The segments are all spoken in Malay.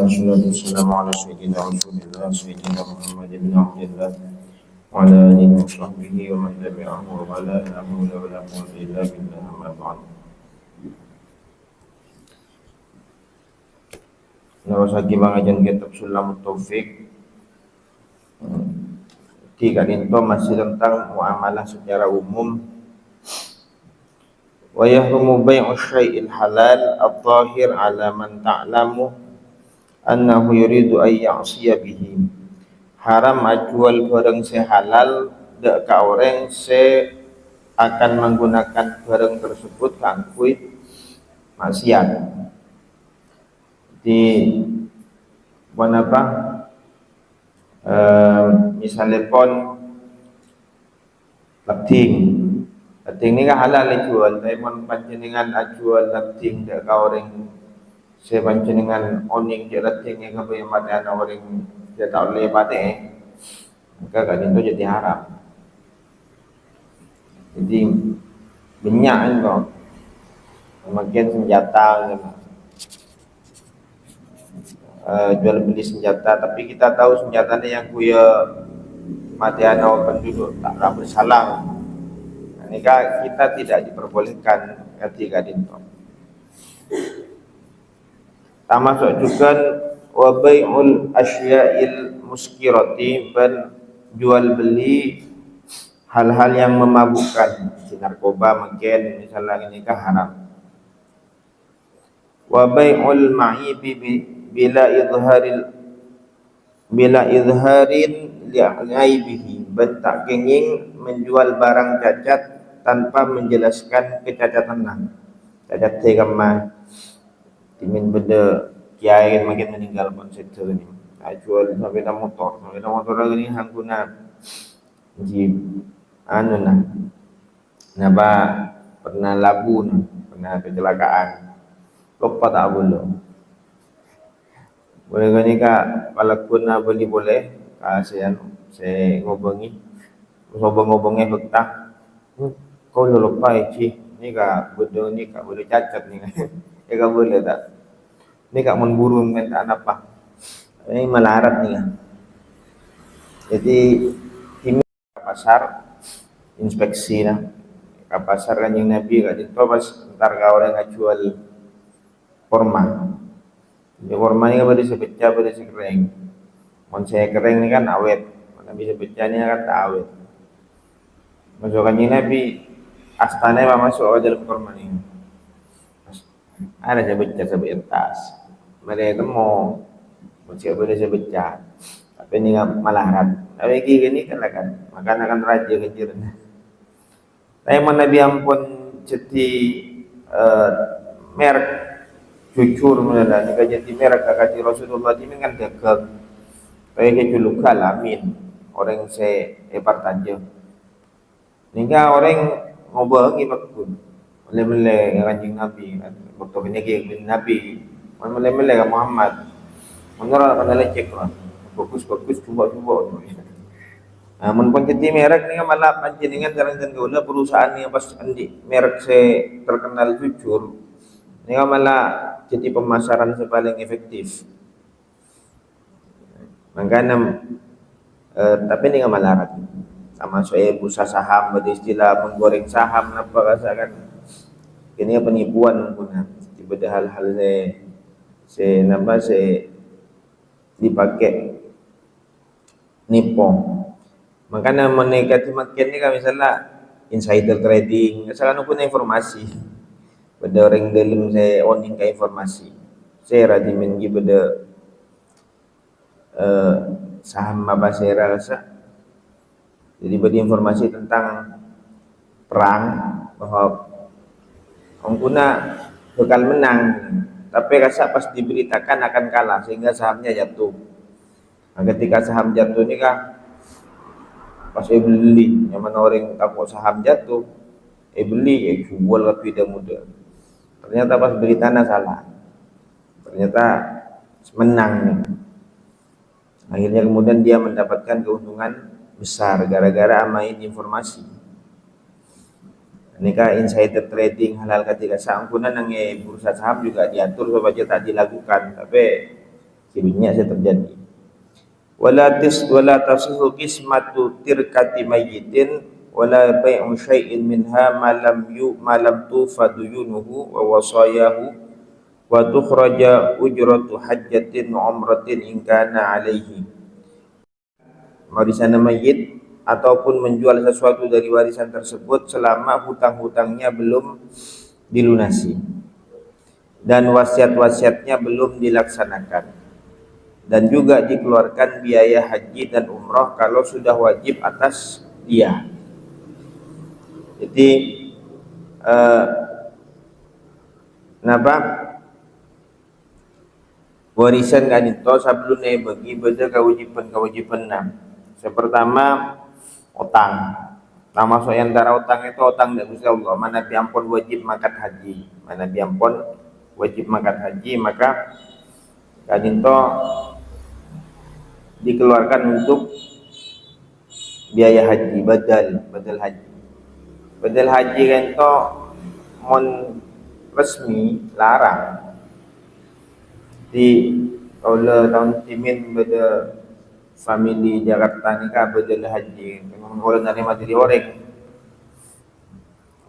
والصلاة والسلام على سيدنا رسول الله سيدنا محمد بن عبد الله وعلى آله وصحبه ومن تبعه وعلى لا حول ولا قوة إلا بالله أما بعد. Nawasaki bangajan kitab Sulamut Taufik. Tiga itu masih tentang muamalah secara umum. Wa yahrumu bai'u syai'il halal adh-dhahir 'ala man ta'lamu annahu yuridu ay ya'siya bihi. Haram ajual barang sehalal dak ka orang se akan menggunakan barang tersebut kanggo maksiat. Di apa? Misalnya pon lepting ini kan halal dijual, tapi mon panjenengan ajual lepting dak ka orang se panjenengan oning je lepting yang kabeh mate ana orang dia tak boleh mate, maka kan itu jadi haram. Jadi banyak kan kok pemakian senjata jual beli senjata, tapi kita tahu senjata ini yang kuya mati anak penduduk tak bersalah. Ini kita tidak diperbolehkan ketika dinto. Termasuk juga wa bai'ul asya'il muskirati, dan jual beli hal-hal yang memabukkan, narkoba mungkin misalnya ini haram. Wa bai'ul ma'ibi bila izharin li'aibihi, bentak kenging menjual barang cacat tanpa menjelaskan kecacatannya. Cacat tegama timin benda kiai makin meninggal pun sektor ini. Jual sampai motor ini hangguna jib anu nah. Napa pernah labu nah, pernah kecelakaan. Lupa tak boleh. Boleh gani kak, walaupun beli boleh, saya ngomongi, ngobongnya betah. Kau lupa ini kak bodoh ni kak boleh cacat ni kan? Kak boleh tak? Ni kak memburu minta apa? Ini melarat ni kan? Jadi ini pasar inspeksi lah, ke pasar kan yang Nabi kat situ pas ntar kau orang jual korma. Di korma ni kan boleh sepecah boleh sekering. Mon saya kering ni kan awet, Nabi sepecah ni kan tak awet. Masukkan Nabi astana masuk ke dalam korma ni. Ada sepecah sebentas. Mereka mau siapa boleh sepecah. Tapi ni kan malarat. Tapi gini kan kan, makan akan raja kecil. Tapi Nabi ampun jadi merek jujur mulai ni jadi merek kaki Rasulullah ini kan dagang. Tapi dia luka lamin orang se hebat aja. Nika orang ngobrol bakun. Mulai kanjeng Nabi, waktu ini ke Nabi, mulai Muhammad. Menurut pada lecek lah, bagus cuba. Mun pun jadi merek ni malah panjenengan jarang guna perusahaan yang pas andi merek se terkenal jujur. Ini malah jadi pemasaran paling efektif. Makanya tapi ini malah sama soal bursa saham, beristilah menggoreng saham apa rasakan. Ini penipuan guna. Tiba-tiba hal-hal se dipakai nipu. Makanya menegati makin ni kan misalnya insider trading, misalnya pun informasi. Pada orang dalam saya owning ke informasi. Saya radimin gi pada saham apa saya rasa. Jadi bagi informasi tentang perang bahwa pengguna bakal menang, tapi rasa pas diberitakan akan kalah sehingga sahamnya jatuh. Nah, ketika saham jatuh ni kan pas beli, yang mana orang takut saham jatuh, beli, jual lebih mudah. Ternyata pas beli tanah salah, ternyata menang nih. Akhirnya kemudian dia mendapatkan keuntungan besar gara-gara main informasi. Ini kan insider trading halal ketika saham kunan yang bursa saham juga diatur supaya tak dilakukan, tapi banyak saya terjadi. Wala tasihu qismatu tirkati mayyitin wala bai'u syai'in minha ma lam tufa duyunuhu wa wasayahu wa tukhraja ujratu hajjatin wa umratin in kana alaihi. Warisan mayit ataupun menjual sesuatu dari warisan tersebut selama hutang-hutangnya belum dilunasi dan wasiat-wasiatnya belum dilaksanakan, dan juga dikeluarkan biaya haji dan umrah kalau sudah wajib atas dia. Jadi napa warisan kan itu sebelumnya bagi beda kewajiban enam. Sepertama utang. Nah, masuk yang antara utang itu utang dari Gusti Allah. Mana biampun wajib makat haji, mana biampun wajib makat haji, maka kadinto dikeluarkan untuk biaya haji, badal haji. Badal haji kan to mon resmi larang. Di oleh tahun timin beda family Jakarta ni ka badal haji. Memang boleh nerima diri orang.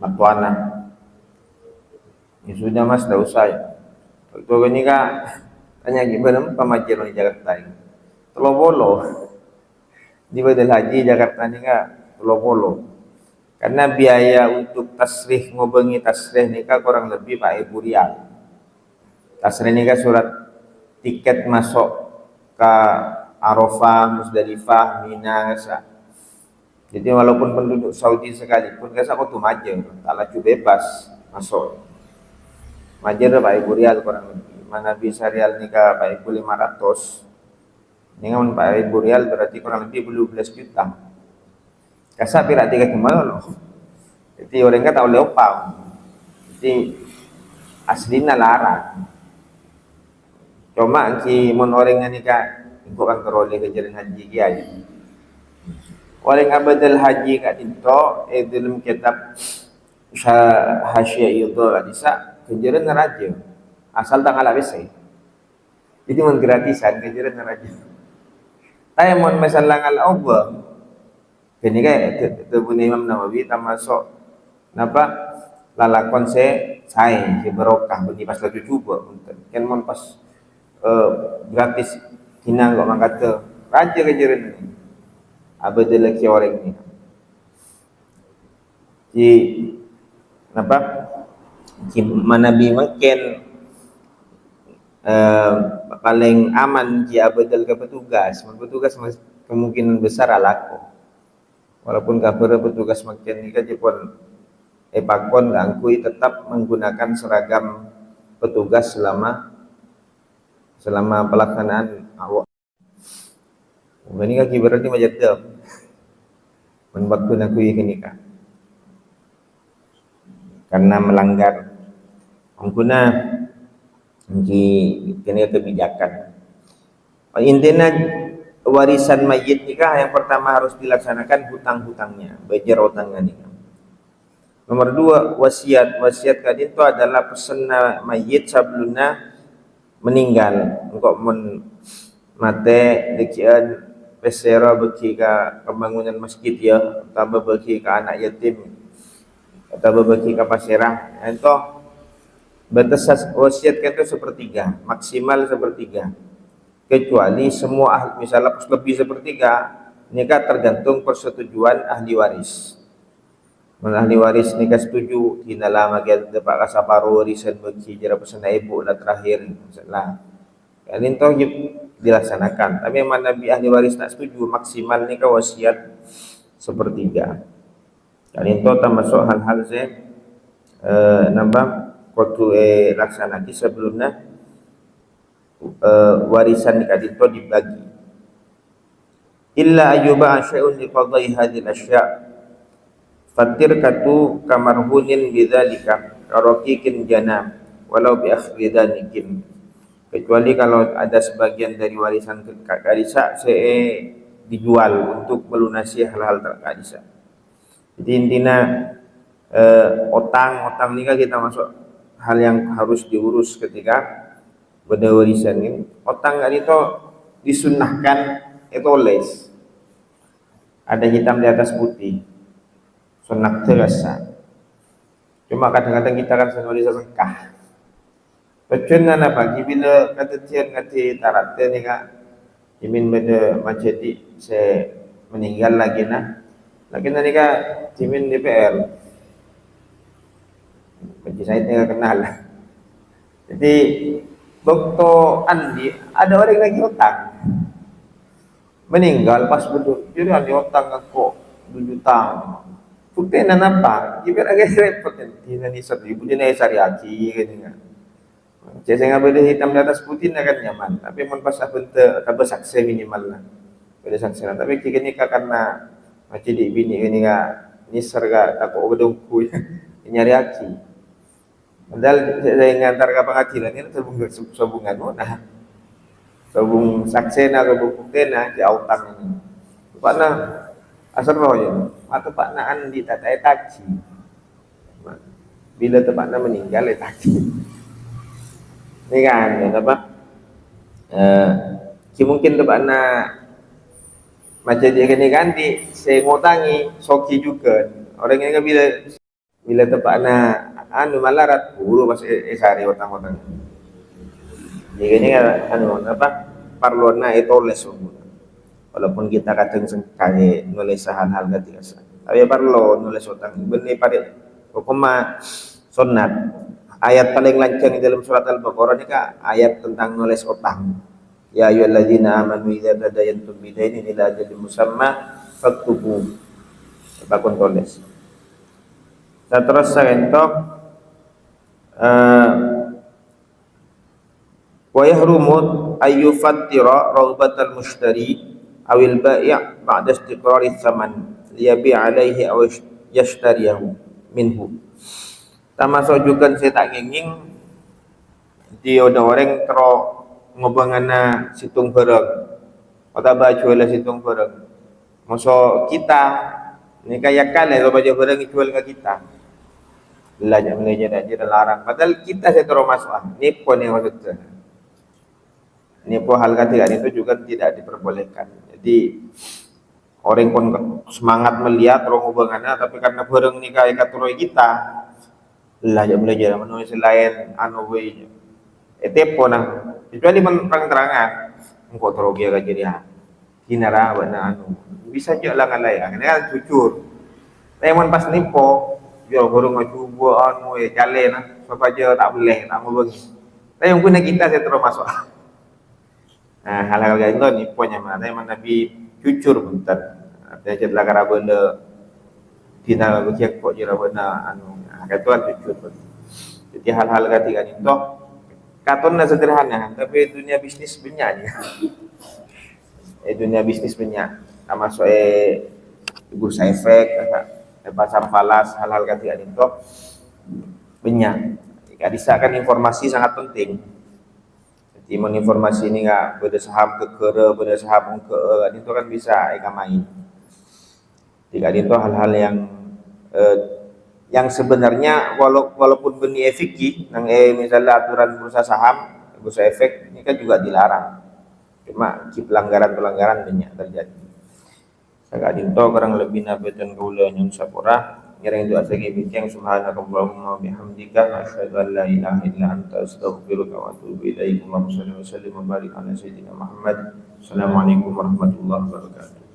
Matuana. Ya sudah mas, dah usai. Waktu ni ka tanya gimana pemajar di Jakarta ini. Telobolo. Di badal haji Jakarta ni ka telobolo. Karena biaya untuk tasrih ngobengi tasrih ni ka kurang lebih Pak Ibu Rial. Tasrih ni ka surat tiket masuk ke Arafah, Musdalifah, Mina, kasa. Jadi walaupun penduduk Saudi sekalipun kasa aku tuh majer, tak laju bebas masuk. Majer Pak Ibu Rial kurang lebih. Mana bisa Rial ni ka Pak Ibu 500. Dengan Pak Ibu Rial berarti kurang lebih 12 juta. Kasa pira tiga kemana loh. Jadi orang kata oleh opam. Jadi aslinya larang. Cuma si mon orang ni ka ikut kan keroleh kejaran haji kiai. Orang abadal haji kat itu dalam kitab Hasyiah itu hadisa kejaran raja. Asal tak kalah besi. Jadi mon gratisan kejaran raja. Tapi mon masalah ngal Allah. Kini kan itu punya Imam Nawawi termasuk napa lalakon saya berokah bagi pas lagi cuba kan mon pas gratis hinang kok mangkata raja kejaran ni abadal laki orang ni di napa di Nabi makin paling aman di abadal ke petugas kemungkinan besar alako. Walaupun kabar petugas makin ni kan pun pakon gangkui tetap menggunakan seragam petugas selama pelaksanaan awak. Ini kan berarti majadam waktu nakui kenikah karena melanggar mengguna kini kebijakan. Intinya warisan mayit nikah yang pertama harus dilaksanakan hutang-hutangnya, bayar hutangnya nikah. Nomor 2 wasiat. Wasiat tadi itu adalah pesan mayit sebelumnya meninggal. Engkau mate dekian pesera bagi ke pembangunan masjid ya, atau bagi ke anak yatim, atau bagi ke pasirah. Itu batas wasiat itu sepertiga, maksimal sepertiga. Kecuali semua misalnya lebih sepertiga, nikah tergantung persetujuan ahli waris. Ahli waris nikah setuju, tidak lama kita dapat kasaparu warisan bagi jara pesan ibu lah terakhir, misalnya. Kalian tahu dilaksanakan. Tapi mana ahli waris tak setuju, maksimal nikah wasiat sepertiga. Kalian tahu termasuk hal-hal nambah waktu laksanakan sebelumnya. Warisan nikah itu dibagi illa ayyuba syai'un liqadai hadhil asya' fatirkatu kamarhunin bidzalika karaqiqin jana walau bi akhri dzalikin, kecuali kalau ada sebagian dari warisan karisa dijual untuk melunasi hal-hal terkarisa. Jadi intinya otang nikah kita masuk hal yang harus diurus ketika benda warisan ini otang kali itu disunahkan itu les ada hitam di atas putih sunat terasa cuma kadang-kadang kita kan sendiri sengkah Pecun apa bila kata tian kata tarat ni kak Jimin benda macam di saya meninggal lagi ni kak Jimin DPR bagi saya tidak kenal jadi Dokter Andi ada orang lagi otak meninggal pas betul jadi Andi otak aku 2 juta putih apa gimana agak repot nanti nanti ibu dia naik syariati kan enggak saya nggak boleh hitam di atas putih akan nyaman tapi mun pas apa sakse minimal lah boleh sakse lah tapi jika ni karena macam di bini ini nggak nisar gak takut bedungku nyari aki padahal saya ngantar ke pengadilan ini sambungan nah sambung sakse na sambung putih na di autang ini pak na asal roh ya atau pak na andi tatai taksi bila tepat na meninggal ya taksi ini kan ya apa si mungkin tepat na macam dia kena ganti saya ngotangi soki juga orang yang bila tepat na anu malarat guru pas esari otang-otang jadi ini anu apa parlona itu les walaupun kita kadang sengkali nulis hal-hal ketika tapi parlo nulis otang benih pada hukumah sunat ayat paling lancang di dalam surat Al-Baqarah ini kak ayat tentang nulis utang ya ayyuhalladzina amanu idza tadayantum bidainin ila ajalin musamma faktubu bakun tulis dan terus saya entok wa yahrumu ayyufattira rawbatal mushtari awil bai' ba'da istiqrari tsaman liyabi' alaihi aw yashtariyahu minhu termasuk juga saya tak nginging di ada orang tero ngobangana situng bareng atau baju lah situng bareng masuk kita ni kayak kali kalau baju bareng jual ke kita belajar dia larang padahal kita saya terus masuk nipu ni maksudnya nipu hal ketiga itu juga tidak diperbolehkan jadi orang pun semangat melihat terus ngobangana tapi karena bareng ni kayak turun kita belajar menulis lain anu we tepo nah kecuali terang-terangan engkau terogi aja dia kinara bana anu bisa je lah ngalai kan jujur tapi mun pas nipo jual burung coba anu jale nah apa aja tak boleh tak mau bagi tapi yang punya kita saya terus masuk nah hal-hal kayak itu nipunya mana yang nabi jujur bentar ada jelas cara benda tina lagu cek kok jera benda anu katuan jujur jadi hal-hal ketiga itu katonna sederhana tapi dunia bisnis banyak dunia bisnis banyak termasuk bursa efek pasar falas hal-hal ketiga itu banyak jika disahkan informasi sangat penting jadi informasi ini nggak beda saham beda saham itu kan bisa main jika itu hal-hal yang sebenarnya walaupun benih fikih nang misalnya aturan bursa saham bursa efek ini kan juga dilarang cuma pelanggaran banyak terjadi saya dinto kurang lebih nabetan kaula nyun sapura ngiring doa sagi bincang subhanakallahumma bihamdika asyhadu an la ilaha illa anta astaghfiruka wa atubu ilaik. Allahumma shalli wa sallim wa barik ala sayyidina Muhammad. Assalamualaikum warahmatullahi wabarakatuh.